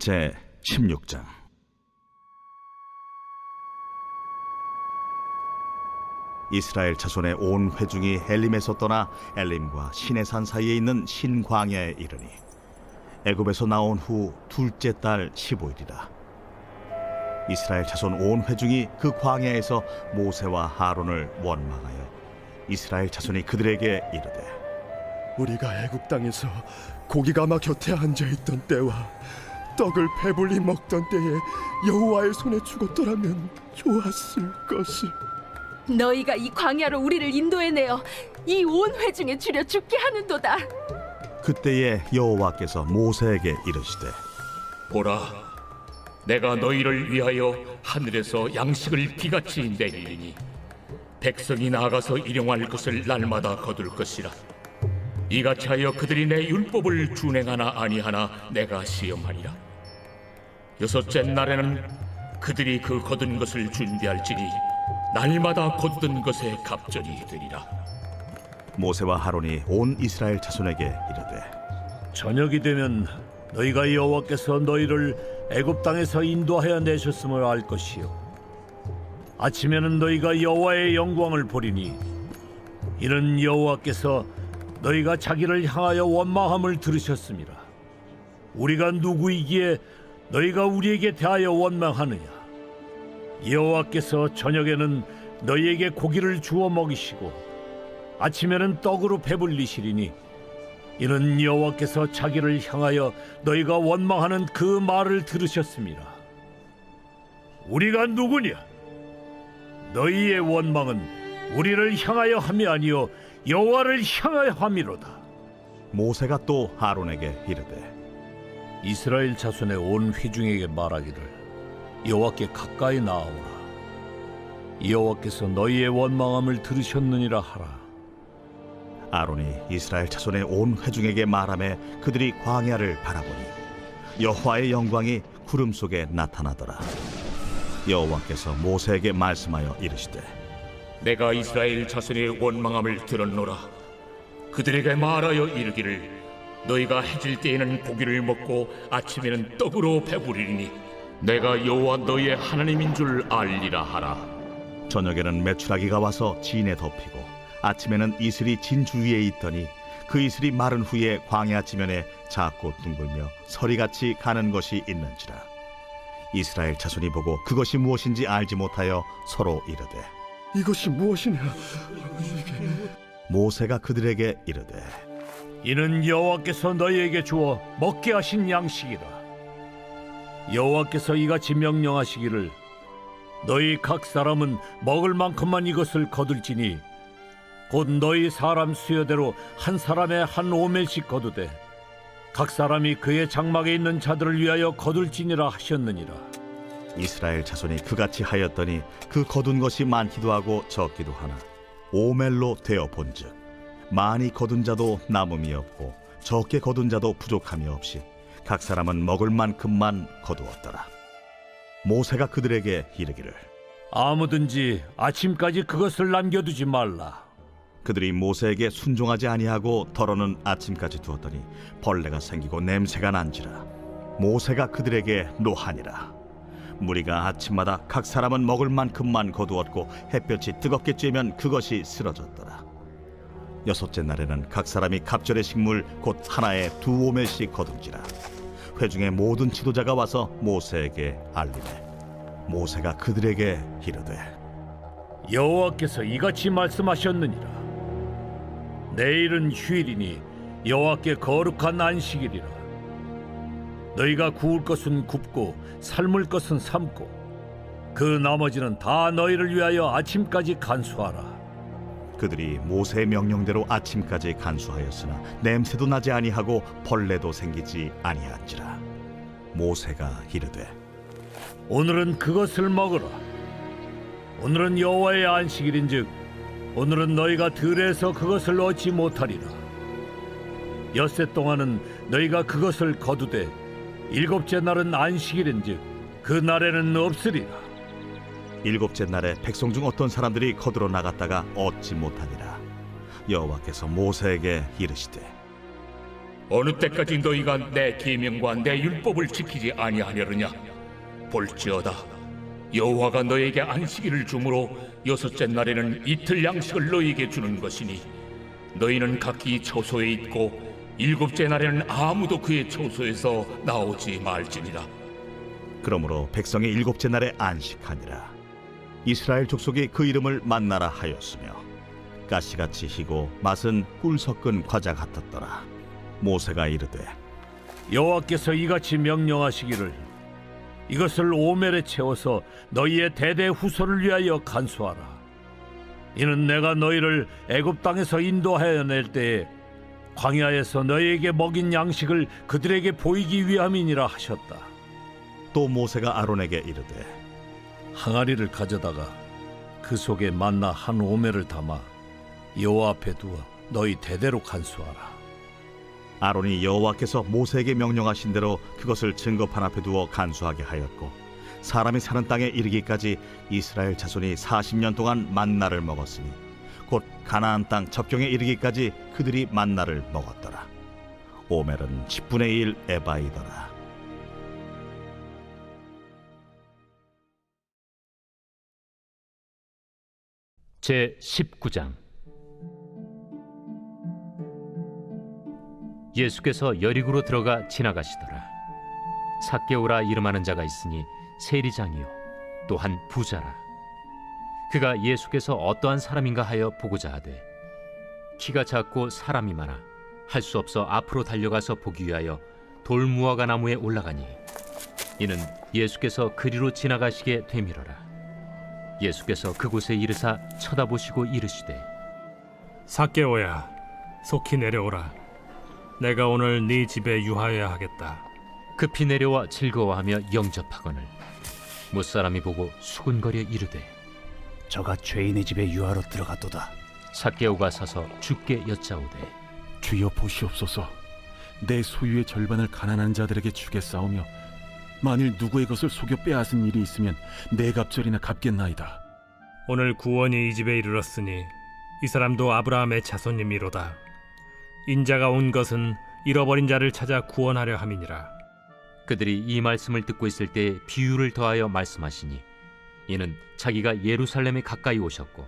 제 16장. 이스라엘 자손의 온 회중이 엘림에서 떠나 엘림과 시내산 사이에 있는 신광야에 이르니 애굽에서 나온 후 둘째 달 15일이라. 이스라엘 자손 온 회중이 그 광야에서 모세와 하론을 원망하여 이스라엘 자손이 그들에게 이르되, 우리가 애굽 땅에서 고기가마 곁에 앉아있던 때와 떡을 배불리 먹던 때에 여호와의 손에 죽었더라면 좋았을 것을. 너희가 이 광야로 우리를 인도해내어 이 온 회중에 줄여 죽게 하는도다. 그때에 여호와께서 모세에게 이르시되, 보라, 내가 너희를 위하여 하늘에서 양식을 비같이 내리리니 백성이 나아가서 일용할 것을 날마다 거둘 것이라. 이같이 하여 그들이 내 율법을 준행하나 아니하나 내가 시험하리라. 여섯째 날에는 그들이 그 거둔 것을 준비할지니 날마다 거둔 것에 갑절이 되리라. 모세와 하론이 온 이스라엘 자손에게 이르되, 저녁이 되면 너희가 여호와께서 너희를 애굽 땅에서 인도하여 내셨음을 알 것이요, 아침에는 너희가 여호와의 영광을 보리니 이는 여호와께서 너희가 자기를 향하여 원망함을 들으셨습니다. 우리가 누구이기에 너희가 우리에게 대하여 원망하느냐? 여호와께서 저녁에는 너희에게 고기를 주어 먹이시고 아침에는 떡으로 배불리시리니 이는 여호와께서 자기를 향하여 너희가 원망하는 그 말을 들으셨습니다. 우리가 누구냐? 너희의 원망은 우리를 향하여 함이 아니요 여호와를 향하여 함이로다. 모세가 또 하론에게 이르되, 이스라엘 자손의 온 회중에게 말하기를 여호와께 가까이 나아오라. 여호와께서 너희의 원망함을 들으셨느니라 하라. 아론이 이스라엘 자손의 온 회중에게 말하매 그들이 광야를 바라보니 여호와의 영광이 구름 속에 나타나더라. 여호와께서 모세에게 말씀하여 이르시되, 내가 이스라엘 자손의 원망함을 들었노라. 그들에게 말하여 이르기를, 너희가 해질 때에는 고기를 먹고 아침에는 떡으로 배부리니 내가 여호와 너희의 하나님인 줄 알리라 하라. 저녁에는 메추라기가 와서 진에 덮이고 아침에는 이슬이 진 주위에 있더니 그 이슬이 마른 후에 광야 지면에 작고 둥글며 서리같이 가는 것이 있는지라. 이스라엘 자손이 보고 그것이 무엇인지 알지 못하여 서로 이르되, 이것이 무엇이냐? 모세가 그들에게 이르되, 이는 여호와께서 너희에게 주어 먹게 하신 양식이라. 여호와께서 이같이 명령하시기를, 너희 각 사람은 먹을 만큼만 이것을 거둘지니 곧 너희 사람 수여대로 한 사람에 한 오멜씩 거두되 각 사람이 그의 장막에 있는 자들을 위하여 거둘지니라 하셨느니라. 이스라엘 자손이 그같이 하였더니 그 거둔 것이 많기도 하고 적기도 하나 오멜로 되어 본즉 많이 거둔 자도 남음이 없고 적게 거둔 자도 부족함이 없이 각 사람은 먹을 만큼만 거두었더라. 모세가 그들에게 이르기를, 아무든지 아침까지 그것을 남겨두지 말라. 그들이 모세에게 순종하지 아니하고 덜어는 아침까지 두었더니 벌레가 생기고 냄새가 난지라. 모세가 그들에게 노하니라. 무리가 아침마다 각 사람은 먹을 만큼만 거두었고 햇볕이 뜨겁게 쬐면 그것이 쓰러졌더라. 여섯째 날에는 각 사람이 갑절의 식물 곧 하나에 2오멜씩 거둔지라. 회중의 모든 지도자가 와서 모세에게 알리되 모세가 그들에게 이르되, 여호와께서 이같이 말씀하셨느니라. 내일은 휴일이니 여호와께 거룩한 안식일이라. 너희가 구울 것은 굽고 삶을 것은 삶고 그 나머지는 다 너희를 위하여 아침까지 간수하라. 그들이 모세의 명령대로 아침까지 간수하였으나 냄새도 나지 아니하고 벌레도 생기지 아니한지라. 모세가 이르되, 오늘은 그것을 먹으라. 오늘은 여호와의 안식일인즉 오늘은 너희가 들에서 그것을 얻지 못하리라. 엿새 동안은 너희가 그것을 거두되 일곱째 날은 안식일인즉 그 날에는 없으리라. 일곱째 날에 백성 중 어떤 사람들이 거두러 나갔다가 얻지 못하니라. 여호와께서 모세에게 이르시되, 어느 때까지 너희가 내 계명과 내 율법을 지키지 아니하려느냐? 볼지어다, 여호와가 너에게 안식일을 주므로 여섯째 날에는 이틀 양식을 너희에게 주는 것이니 너희는 각기 처소에 있고 일곱째 날에는 아무도 그의 처소에서 나오지 말지니라. 그러므로 백성이 일곱째 날에 안식하니라. 이스라엘 족속이 그 이름을 만나라 하였으며 가시같이 희고 맛은 꿀 섞은 과자 같았더라. 모세가 이르되 여호와께서 이같이 명령하시기를 이것을 오멜에 채워서 너희의 대대 후손을 위하여 간수하라. 이는 내가 너희를 애굽 땅에서 인도하여 낼 때에 광야에서 너희에게 먹인 양식을 그들에게 보이기 위함이니라 하셨다. 또 모세가 아론에게 이르되 항아리를 가져다가 그 속에 만나 한 오멜을 담아 여호와 앞에 두어 너희 대대로 간수하라. 아론이 여호와께서 모세에게 명령하신 대로 그것을 증거판 앞에 두어 간수하게 하였고 사람이 사는 땅에 이르기까지 이스라엘 자손이 40년 동안 만나를 먹었으니 곧 가나안 땅 접경에 이르기까지 그들이 만나를 먹었더라. 오멜은 10분의 1 에바이더라. 제 19장. 예수께서 여리고로 들어가 지나가시더라. 삭개오라 이름하는 자가 있으니 세리장이요 또한 부자라. 그가 예수께서 어떠한 사람인가 하여 보고자 하되 키가 작고 사람이 많아 할 수 없어 앞으로 달려가서 보기 위하여 돌무화과 나무에 올라가니 이는 예수께서 그리로 지나가시게 되밀어라. 예수께서 그곳에 이르사 쳐다보시고 이르시되 삭개오야, 속히 내려오라. 내가 오늘 네 집에 유하여야 하겠다. 급히 내려와 즐거워하며 영접하거늘 못사람이 보고 수군거려 이르되 저가 죄인의 집에 유하러 들어갔도다. 삭개오가 서서 주께 여짜오되 주여 보시옵소서. 내 소유의 절반을 가난한 자들에게 주겠사오며 만일 누구의 것을 속여 빼앗은 일이 있으면 네 갑절이나 갚겠나이다. 오늘 구원이 이 집에 이르렀으니 이 사람도 아브라함의 자손님이로다. 인자가 온 것은 잃어버린 자를 찾아 구원하려 함이니라. 그들이 이 말씀을 듣고 있을 때 비유를 더하여 말씀하시니 이는 자기가 예루살렘에 가까이 오셨고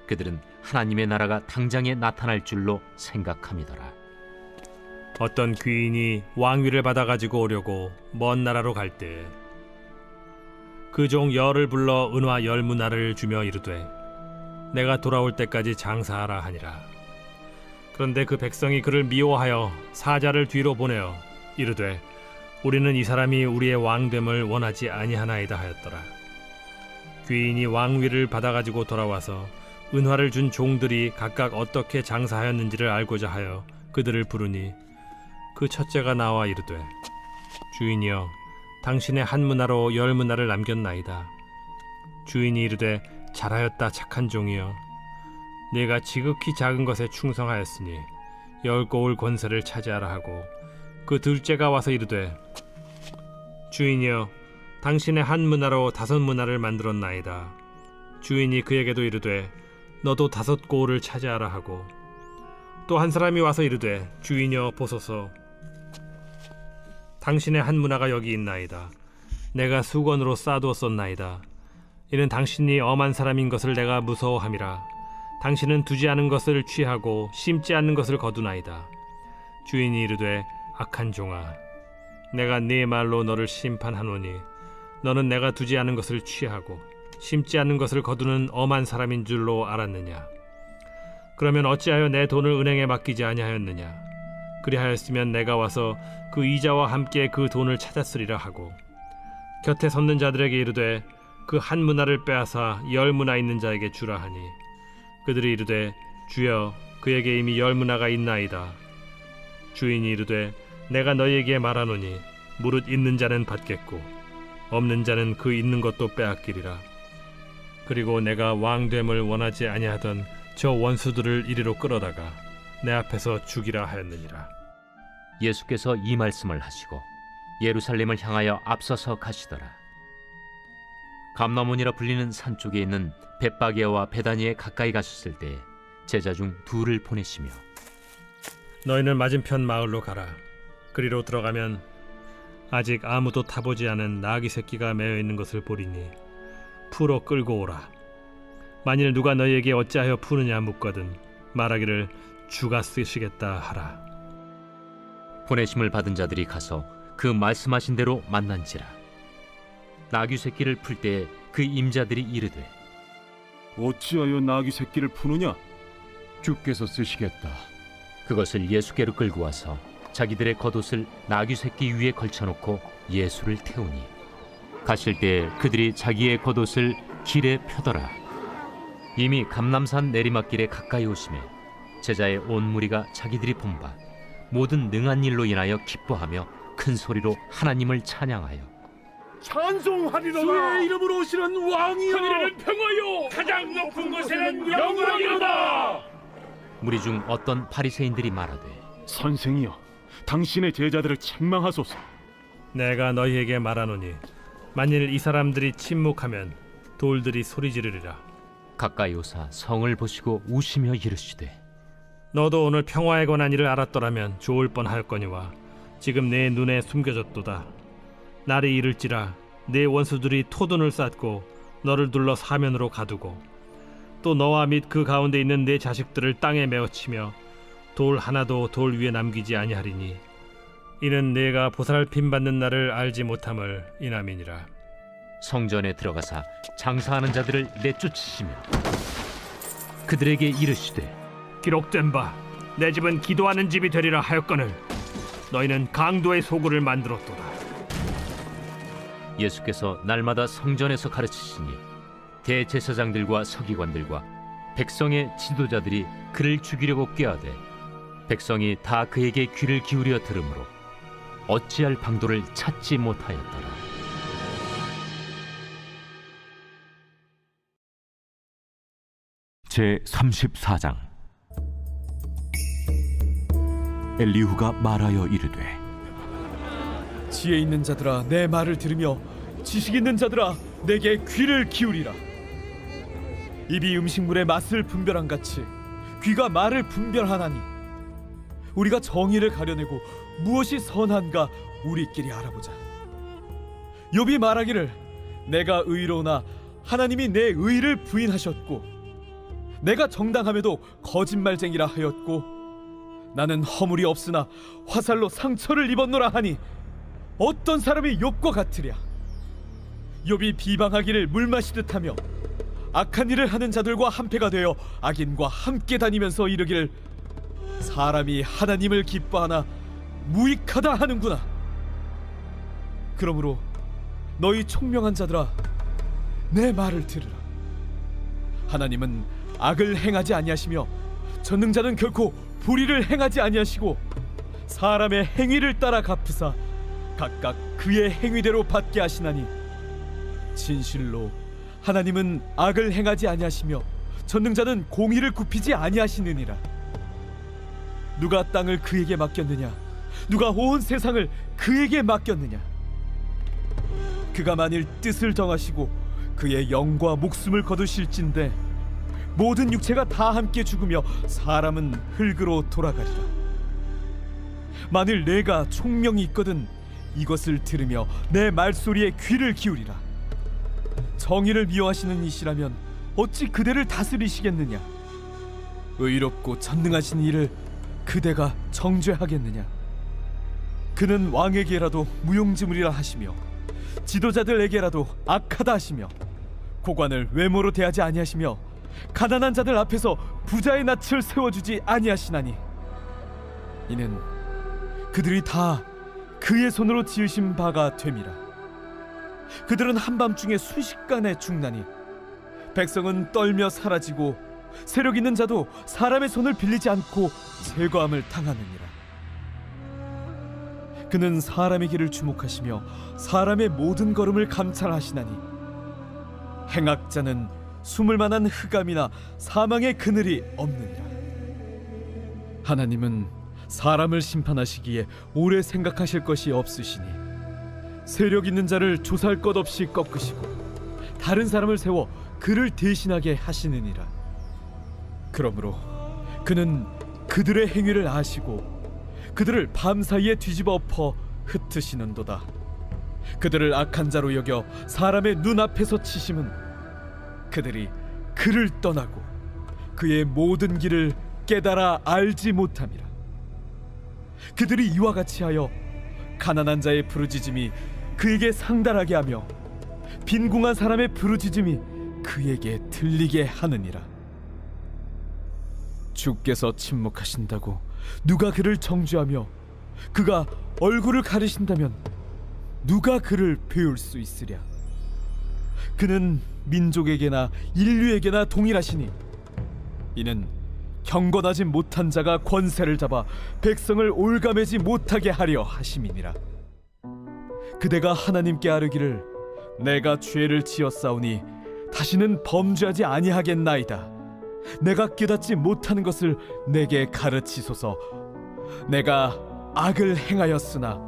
그들은 하나님의 나라가 당장에 나타날 줄로 생각함이더라. 어떤 귀인이 왕위를 받아가지고 오려고 먼 나라로 갈 때 그 종 열을 불러 은화 10문화를 주며 이르되 내가 돌아올 때까지 장사하라 하니라. 그런데 그 백성이 그를 미워하여 사자를 뒤로 보내어 이르되 우리는 이 사람이 우리의 왕됨을 원하지 아니하나이다 하였더라. 귀인이 왕위를 받아가지고 돌아와서 은화를 준 종들이 각각 어떻게 장사하였는지를 알고자 하여 그들을 부르니 그 첫째가 나와 이르되 주인이여, 당신의 한 문화로 10문화를 남겼나이다. 주인이 이르되 잘하였다 착한 종이여, 네가 지극히 작은 것에 충성하였으니 10고을 권세를 차지하라 하고 그 둘째가 와서 이르되 주인이여, 당신의 한 문화로 5문화를 만들었나이다. 주인이 그에게도 이르되 너도 5고을을 차지하라 하고 또 한 사람이 와서 이르되 주인이여 보소서, 당신의 한 문화가 여기 있나이다. 내가 수건으로 싸두었었나이다. 이는 당신이 엄한 사람인 것을 내가 무서워함이라. 당신은 두지 않은 것을 취하고 심지 않는 것을 거두나이다. 주인이 이르되 악한 종아, 내가 네 말로 너를 심판하노니 너는 내가 두지 않은 것을 취하고 심지 않는 것을 거두는 엄한 사람인 줄로 알았느냐? 그러면 어찌하여 내 돈을 은행에 맡기지 아니하였느냐? 그리하였으면 내가 와서 그 이자와 함께 그 돈을 찾았으리라 하고 곁에 섰는 자들에게 이르되 그 한 문화를 빼앗아 10문화 있는 자에게 주라 하니 그들이 이르되 주여, 그에게 이미 10문화가 있나이다. 주인이 이르되 내가 너희에게 말하노니 무릇 있는 자는 받겠고 없는 자는 그 있는 것도 빼앗기리라. 그리고 내가 왕됨을 원하지 아니하던 저 원수들을 이리로 끌어다가 내 앞에서 죽이라 하였느니라. 예수께서 이 말씀을 하시고 예루살렘을 향하여 앞서서 가시더라. 감나몬이라 불리는 산 쪽에 있는 벳바게와 베다니에 가까이 가셨을 때 제자 중 둘을 보내시며 너희는 맞은편 마을로 가라. 그리로 들어가면 아직 아무도 타보지 않은 나귀 새끼가 매어 있는 것을 보리니 풀어 끌고 오라. 만일 누가 너희에게 어찌하여 푸느냐 묻거든 말하기를 주가 쓰시겠다 하라. 보내심을 받은 자들이 가서 그 말씀하신 대로 만난지라. 나귀 새끼를 풀 때에 그 임자들이 이르되 어찌하여 나귀 새끼를 푸느냐? 주께서 쓰시겠다. 그것을 예수께로 끌고 와서 자기들의 겉옷을 나귀 새끼 위에 걸쳐놓고 예수를 태우니 가실 때에 그들이 자기의 겉옷을 길에 펴더라. 이미 감람산 내리막길에 가까이 오심에 제자의 온 무리가 자기들이 본 바 모든 능한 일로 인하여 기뻐하며 큰 소리로 하나님을 찬양하여 찬송하리로다. 주의 이름으로 오시는 왕이여. 하늘에는 평화요 가장 높은 곳에는 영광이로다. 무리 중 어떤 바리새인들이 말하되 선생이여, 당신의 제자들을 책망하소서. 내가 너희에게 말하노니 만일 이 사람들이 침묵하면 돌들이 소리 지르리라. 가까이 오사 성을 보시고 우시며 이르시되 너도 오늘 평화에 관한 일을 알았더라면 좋을 뻔하였거니와 지금 내 눈에 숨겨졌도다. 날이 이를지라 내 원수들이 토둔을 쌓고 너를 둘러 사면으로 가두고 또 너와 및 그 가운데 있는 내 자식들을 땅에 메어치며 돌 하나도 돌 위에 남기지 아니하리니 이는 내가 보살핌 받는 날을 알지 못함을 인함이니라. 성전에 들어가사 장사하는 자들을 내쫓으시며 그들에게 이르시되 기록된 바 내 집은 기도하는 집이 되리라 하였거늘 너희는 강도의 소굴을 만들었도다. 예수께서 날마다 성전에서 가르치시니 대제사장들과 서기관들과 백성의 지도자들이 그를 죽이려고 꾀하되 백성이 다 그에게 귀를 기울여 들으므로 어찌할 방도를 찾지 못하였더라. 제 34장. 엘리후가 말하여 이르되 지혜 있는 자들아 내 말을 들으며 지식 있는 자들아 내게 귀를 기울이라. 입이 음식물의 맛을 분별한 같이 귀가 말을 분별하나니 우리가 정의를 가려내고 무엇이 선한가 우리끼리 알아보자. 욥이 말하기를 내가 의로우나 하나님이 내 의를 부인하셨고 내가 정당함에도 거짓말쟁이라 하였고 나는 허물이 없으나 화살로 상처를 입었노라 하니 어떤 사람이 욥과 같으랴. 욥이 비방하기를 물 마시듯 하며 악한 일을 하는 자들과 한패가 되어 악인과 함께 다니면서 이르기를 사람이 하나님을 기뻐하나 무익하다 하는구나. 그러므로 너희 총명한 자들아 내 말을 들으라. 하나님은 악을 행하지 아니하시며 전능자는 결코 불의를 행하지 아니하시고 사람의 행위를 따라 갚으사 각각 그의 행위대로 받게 하시나니 진실로 하나님은 악을 행하지 아니하시며 전능자는 공의를 굽히지 아니하시느니라. 누가 땅을 그에게 맡겼느냐? 누가 온 세상을 그에게 맡겼느냐? 그가 만일 뜻을 정하시고 그의 영과 목숨을 거두실진데 모든 육체가 다 함께 죽으며 사람은 흙으로 돌아가리라. 만일 내가 총명이 있거든 이것을 들으며 내 말소리에 귀를 기울이라. 정의를 미워하시는 이시라면 어찌 그대를 다스리시겠느냐? 의롭고 전능하신 이를 그대가 정죄하겠느냐? 그는 왕에게라도 무용지물이라 하시며 지도자들에게라도 악하다 하시며 고관을 외모로 대하지 아니하시며 가난한 자들 앞에서 부자의 낯을 세워주지 아니하시나니 이는 그들이 다 그의 손으로 지으신 바가 됨이라. 그들은 한밤중에 순식간에 죽나니 백성은 떨며 사라지고 세력 있는 자도 사람의 손을 빌리지 않고 제거함을 당하느니라. 그는 사람의 길을 주목하시며 사람의 모든 걸음을 감찰하시나니 행악자는 숨을 만한 흑암이나 사망의 그늘이 없느니라. 하나님은 사람을 심판하시기에 오래 생각하실 것이 없으시니 세력 있는 자를 조사할 것 없이 꺾으시고 다른 사람을 세워 그를 대신하게 하시느니라. 그러므로 그는 그들의 행위를 아시고 그들을 밤사이에 뒤집어 엎어 흩으시는도다. 그들을 악한 자로 여겨 사람의 눈앞에서 치심은 그들이 그를 떠나고 그의 모든 길을 깨달아 알지 못함이라. 그들이 이와 같이 하여 가난한 자의 부르짖음이 그에게 상달하게 하며 빈궁한 사람의 부르짖음이 그에게 들리게 하느니라. 주께서 침묵하신다고 누가 그를 정죄하며 그가 얼굴을 가리신다면 누가 그를 배울 수 있으랴. 그는 민족에게나 인류에게나 동일하시니 이는 경건하지 못한 자가 권세를 잡아 백성을 올가매지 못하게 하려 하심이니라. 그대가 하나님께 아뢰기를 내가 죄를 지었사오니 다시는 범죄하지 아니하겠나이다. 내가 깨닫지 못하는 것을 내게 가르치소서. 내가 악을 행하였으나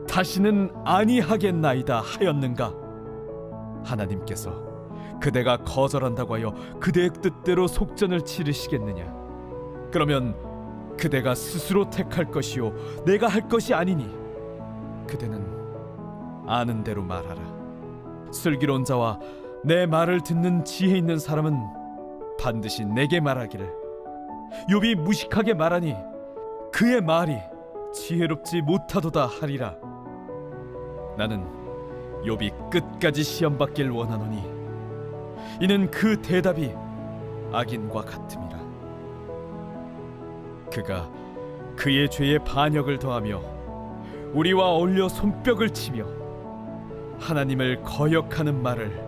다시는 아니하겠나이다 하였는가? 하나님께서 그대가 거절한다고 하여 그대의 뜻대로 속전을 치르시겠느냐? 그러면 그대가 스스로 택할 것이요 내가 할 것이 아니니 그대는 아는 대로 말하라. 슬기로운 자와 내 말을 듣는 지혜 있는 사람은 반드시 내게 말하기를 욥이 무식하게 말하니 그의 말이 지혜롭지 못하도다 하리라. 나는 욥이 끝까지 시험받길 원하노니 이는 그 대답이 악인과 같음이라. 그가 그의 죄에 반역을 더하며 우리와 어울려 손뼉을 치며 하나님을 거역하는 말을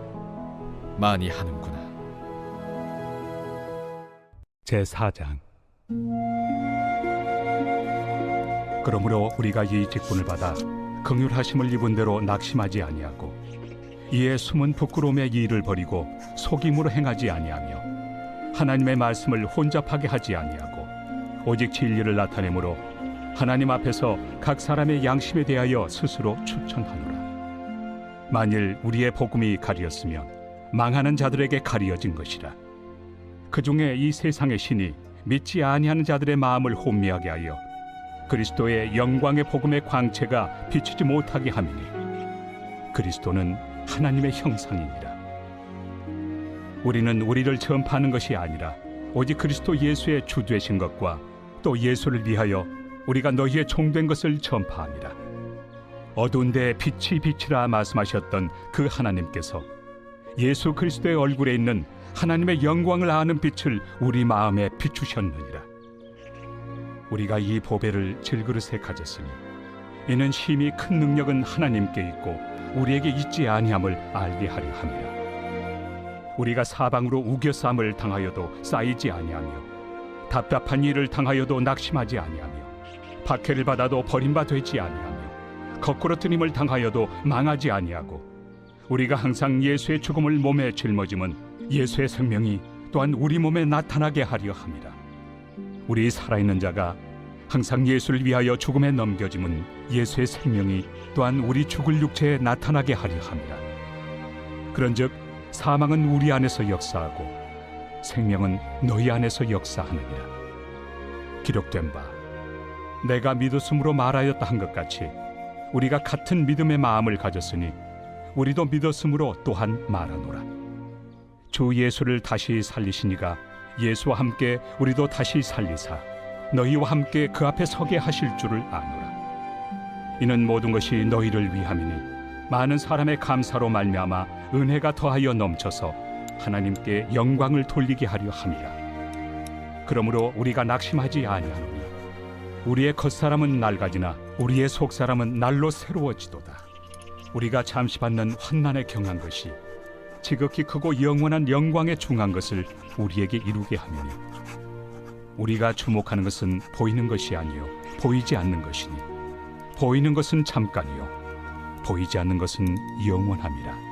많이 하는구나. 제4장. 그러므로 우리가 이 직분을 받아 긍휼하심을 입은 대로 낙심하지 아니하고 이에 숨은 부끄러움의 일을 버리고 속임으로 행하지 아니하며 하나님의 말씀을 혼잡하게 하지 아니하고 오직 진리를 나타내므로 하나님 앞에서 각 사람의 양심에 대하여 스스로 추천하노라. 만일 우리의 복음이 가리었으면 망하는 자들에게 가리어진 것이라. 그 중에 이 세상의 신이 믿지 아니하는 자들의 마음을 혼미하게 하여 그리스도의 영광의 복음의 광채가 비치지 못하게 함이니 그리스도는 하나님의 형상이니라. 우리는 우리를 전파하는 것이 아니라 오직 그리스도 예수의 주 되신 것과 또 예수를 위하여 우리가 너희의 종된 것을 전파함이라. 어두운 데 빛이 비치라 말씀하셨던 그 하나님께서 예수 그리스도의 얼굴에 있는 하나님의 영광을 아는 빛을 우리 마음에 비추셨느니라. 우리가 이 보배를 질그릇에 가졌으니 이는 심히 큰 능력은 하나님께 있고 우리에게 있지 아니함을 알게 하려 함이라. 우리가 사방으로 우겨쌈을 당하여도 쌓이지 아니하며 답답한 일을 당하여도 낙심하지 아니하며 박해를 받아도 버림받지 아니하며 거꾸로 뜨림을 당하여도 망하지 아니하고 우리가 항상 예수의 죽음을 몸에 짊어짐은 예수의 생명이 또한 우리 몸에 나타나게 하려 함이라. 우리 살아있는 자가 항상 예수를 위하여 죽음에 넘겨짐은 예수의 생명이 또한 우리 죽을 육체에 나타나게 하려 함이라. 그런즉 사망은 우리 안에서 역사하고 생명은 너희 안에서 역사하느니라. 기록된 바 내가 믿었음으로 말하였다 한 것 같이 우리가 같은 믿음의 마음을 가졌으니 우리도 믿었음으로 또한 말하노라. 주 예수를 다시 살리시니가 예수와 함께 우리도 다시 살리사 너희와 함께 그 앞에 서게 하실 줄을 아노라. 이는 모든 것이 너희를 위함이니 많은 사람의 감사로 말미암아 은혜가 더하여 넘쳐서 하나님께 영광을 돌리게 하려 함이라. 그러므로 우리가 낙심하지 아니하노니 우리의 겉사람은 낡아지나 우리의 속사람은 날로 새로워지도다. 우리가 잠시 받는 환난에 경한 것이 지극히 크고 영원한 영광에 중한 것을 우리에게 이루게 하느니 우리가 주목하는 것은 보이는 것이 아니요 보이지 않는 것이니 보이는 것은 잠깐이요 보이지 않는 것은 영원함이라.